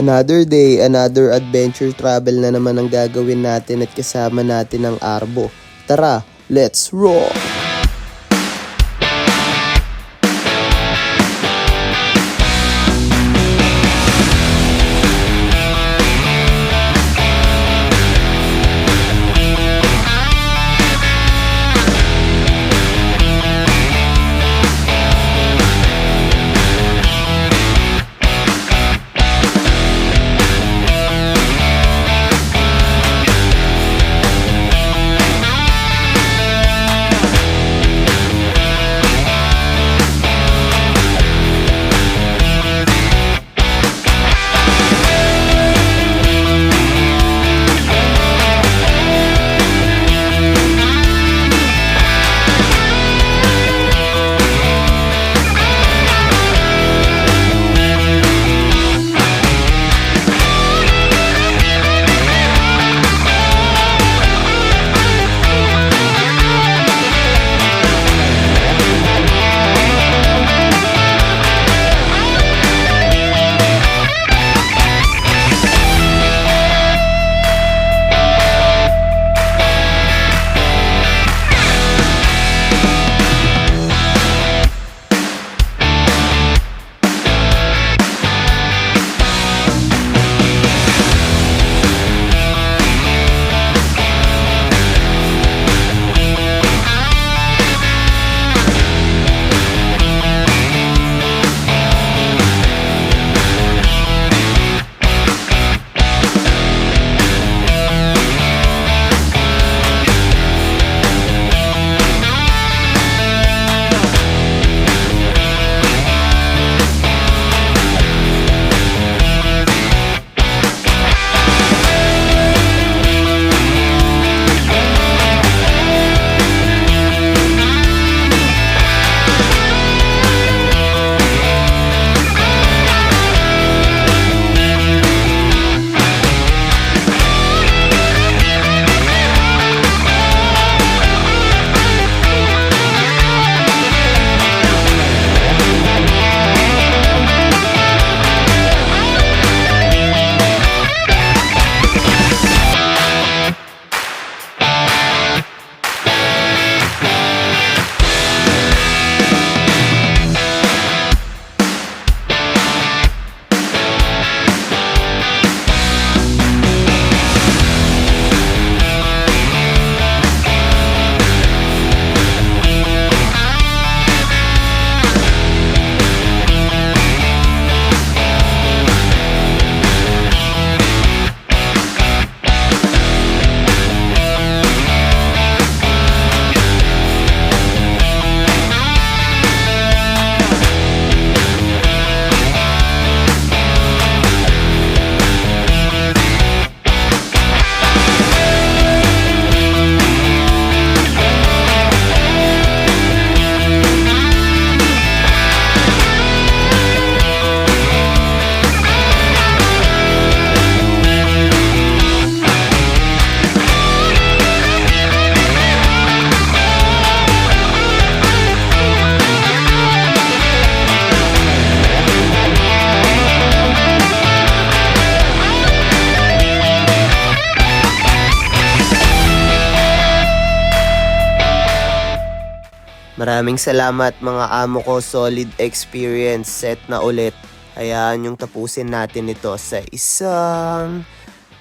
Another day, another adventure travel na naman ang gagawin natin at kasama natin ang Arbo. Tara, let's roll! Maraming salamat mga amo ko, solid experience, set na ulit. Hayaan yung tapusin natin ito sa isang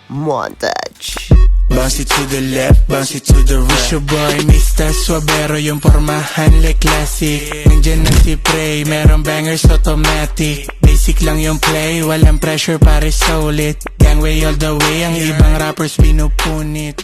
montage. Bounce it to the left, bounce it to the right. Your boy, Mr. Suavero, yung pormahan like classic. Nandiyan na si Prey, merong bangers automatic. Basic lang yung play, walang pressure pare solid. Gangway all the way, ang ibang rappers pinupunit.